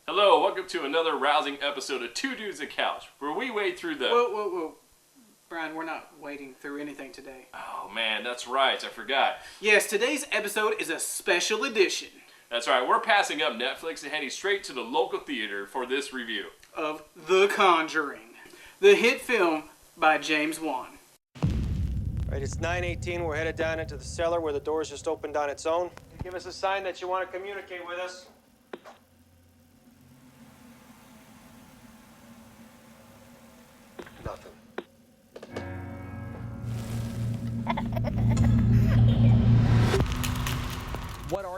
Hello, welcome to another rousing episode of Two Dudes a Couch, where we wade through the... Whoa. Brian, we're not wading through anything today. Oh man, that's right, I forgot. Yes, today's episode is a special edition. That's right, we're passing up Netflix and heading straight to the local theater for this review. Of The Conjuring, the hit film by James Wan. Right, it's 9:18. We're headed down into the cellar where the doors just opened on its own. Give us a sign that you want to communicate with us. Nothing.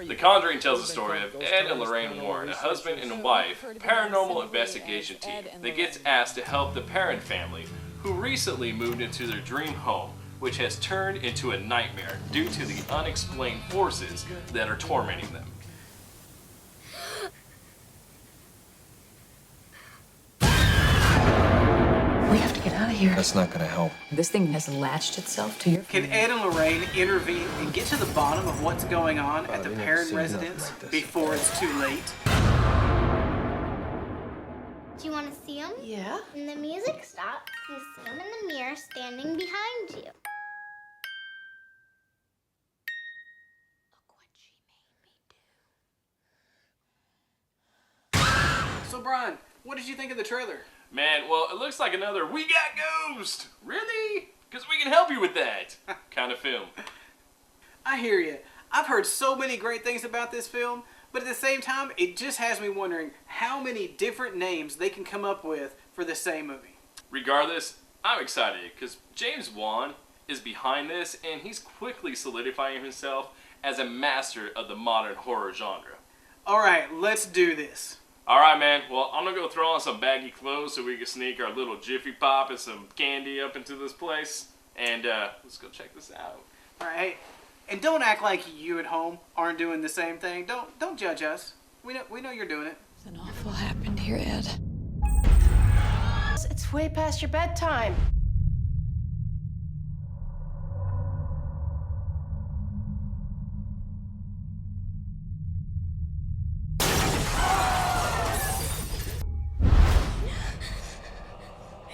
The Conjuring tells the story of Ed and Lorraine Warren, a husband and wife, paranormal investigation team that gets asked to help the Perrin family, who recently moved into their dream home, which has turned into a nightmare due to the unexplained forces that are tormenting them. We have to get out of here. That's not gonna help. This thing has latched itself to your... Can Ed and Lorraine intervene and get to the bottom of what's going on at the they never Perrin seen nothing residence like this. before it's too late? Do you want to see him? Yeah? When the music stops, you see him in the mirror standing behind you. Look what she made me do. So Brian, what did you think of the trailer? Man, well, it looks like another "We Got Ghost!" Really? Because we can help you with that kind of film. I hear you. I've heard so many great things about this film, but at the same time, it just has me wondering how many different names they can come up with for the same movie. Regardless, I'm excited because James Wan is behind this and he's quickly solidifying himself as a master of the modern horror genre. Alright, let's do this. Alright man, well I'm gonna go throw on some baggy clothes so we can sneak our little Jiffy Pop and some candy up into this place. And let's go check this out. Alright, hey, and don't act like you at home aren't doing the same thing. Don't judge us. We know you're doing it. Something awful happened here, Ed. It's way past your bedtime.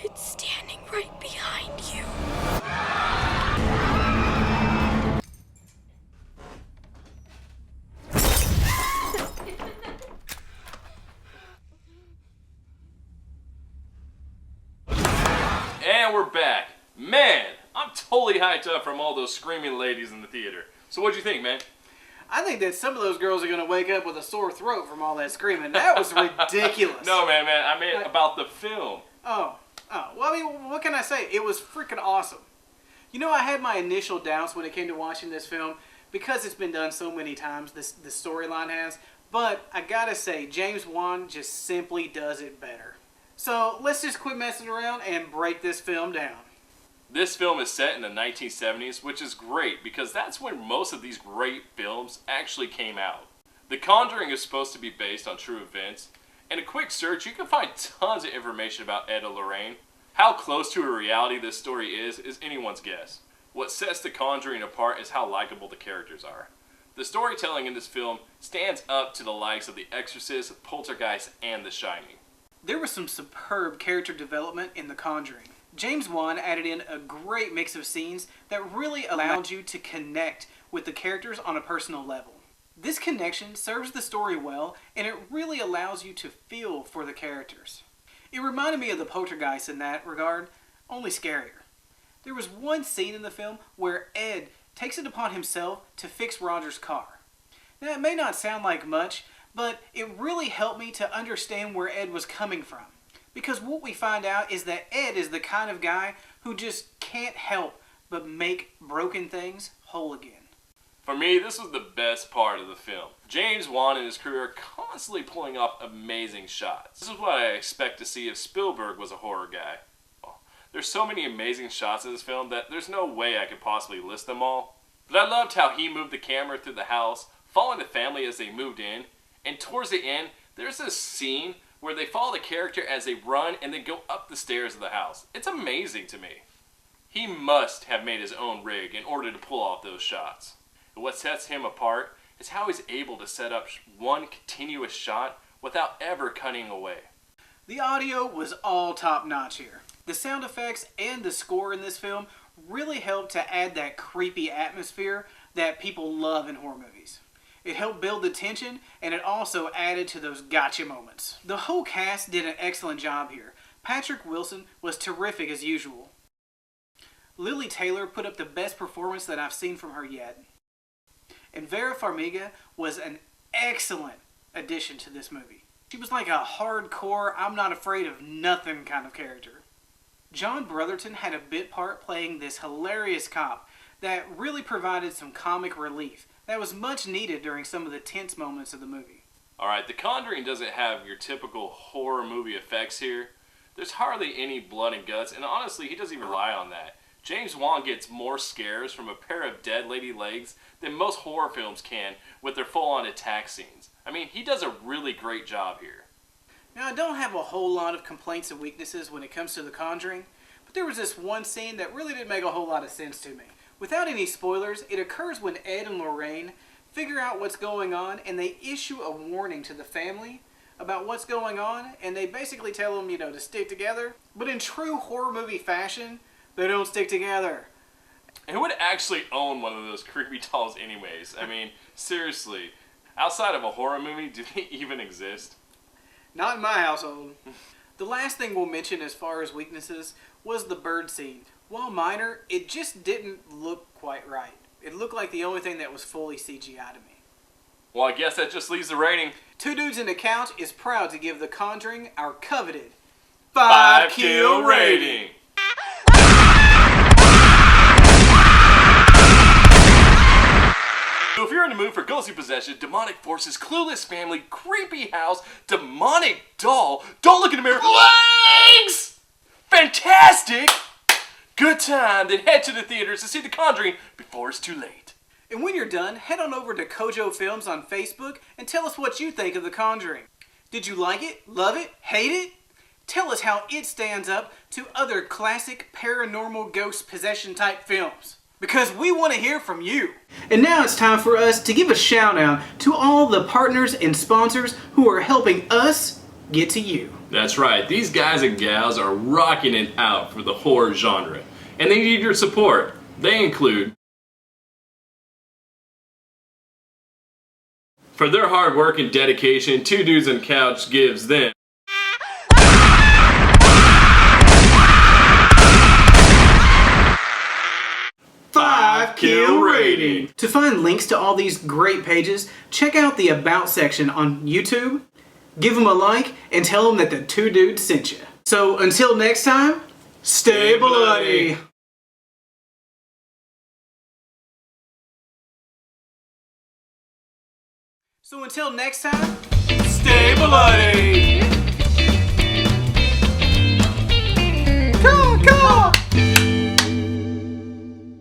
It's standing right behind you. And we're back. Man, I'm totally hyped up from all those screaming ladies in the theater. So what'd you think, man? I think that some of those girls are going to wake up with a sore throat from all that screaming. That was ridiculous. No, man, I meant about the film. Oh. Well, I mean, what can I say? It was freaking awesome. You know, I had my initial doubts when it came to watching this film because it's been done so many times, the storyline has. But I gotta say, James Wan just simply does it better. So let's just quit messing around and break this film down. This film is set in the 1970s, which is great because that's when most of these great films actually came out. The Conjuring is supposed to be based on true events. In a quick search, you can find tons of information about Ed and Lorraine. How close to a reality this story is anyone's guess. What sets The Conjuring apart is how likable the characters are. The storytelling in this film stands up to the likes of The Exorcist, Poltergeist, and The Shining. There was some superb character development in The Conjuring. James Wan added in a great mix of scenes that really allowed you to connect with the characters on a personal level. This connection serves the story well, and it really allows you to feel for the characters. It reminded me of the Poltergeist in that regard, only scarier. There was one scene in the film where Ed takes it upon himself to fix Roger's car. Now, it may not sound like much, but it really helped me to understand where Ed was coming from. Because what we find out is that Ed is the kind of guy who just can't help but make broken things whole again. For me, this was the best part of the film. James Wan and his crew are constantly pulling off amazing shots. This is what I expect to see if Spielberg was a horror guy. Well, there's so many amazing shots in this film that there's no way I could possibly list them all. But I loved how he moved the camera through the house, following the family as they moved in. And towards the end, there's this scene where they follow the character as they run and then go up the stairs of the house. It's amazing to me. He must have made his own rig in order to pull off those shots. And what sets him apart is how he's able to set up one continuous shot without ever cutting away. The audio was all top notch here. The sound effects and the score in this film really helped to add that creepy atmosphere that people love in horror movies. It helped build the tension, and it also added to those gotcha moments. The whole cast did an excellent job here. Patrick Wilson was terrific as usual. Lily Taylor put up the best performance that I've seen from her yet. And Vera Farmiga was an excellent addition to this movie. She was like a hardcore, I'm not afraid of nothing kind of character. John Brotherton had a bit part playing this hilarious cop that really provided some comic relief that was much needed during some of the tense moments of the movie. Alright, The Conjuring doesn't have your typical horror movie effects here. There's hardly any blood and guts, and honestly, he doesn't even rely on that. James Wan gets more scares from a pair of dead lady legs than most horror films can with their full-on attack scenes. I mean, he does a really great job here. Now, I don't have a whole lot of complaints and weaknesses when it comes to The Conjuring, but there was this one scene that really didn't make a whole lot of sense to me. Without any spoilers, it occurs when Ed and Lorraine figure out what's going on, and they issue a warning to the family about what's going on, and they basically tell them, to stick together. But in true horror movie fashion, they don't stick together. And who would actually own one of those creepy dolls anyways? I mean, seriously. Outside of a horror movie, do they even exist? Not in my household. The last thing we'll mention as far as weaknesses was the bird scene. While minor, it just didn't look quite right. It looked like the only thing that was fully CGI to me. Well, I guess that just leaves the rating. Two Dudes and a Couch is proud to give The Conjuring our coveted 5-kill rating. So if you're in the mood for ghostly possession, demonic forces, clueless family, creepy house, demonic doll, don't look in the mirror, legs! Fantastic! Good time, then head to the theaters to see The Conjuring before it's too late. And when you're done, head on over to Kojo Films on Facebook and tell us what you think of The Conjuring. Did you like it? Love it? Hate it? Tell us how it stands up to other classic paranormal ghost possession type films. Because we want to hear from you. And now it's time for us to give a shout out to all the partners and sponsors who are helping us get to you. That's right, these guys and gals are rocking it out for the horror genre, and they need your support. They include, for their hard work and dedication, Two Dudes and Couch gives them 5-kill rating. To find links to all these great pages, check out the About section on YouTube, give them a like, and tell them that the Two Dudes sent you. So until next time, stay bloody. So until next time, stay bloody.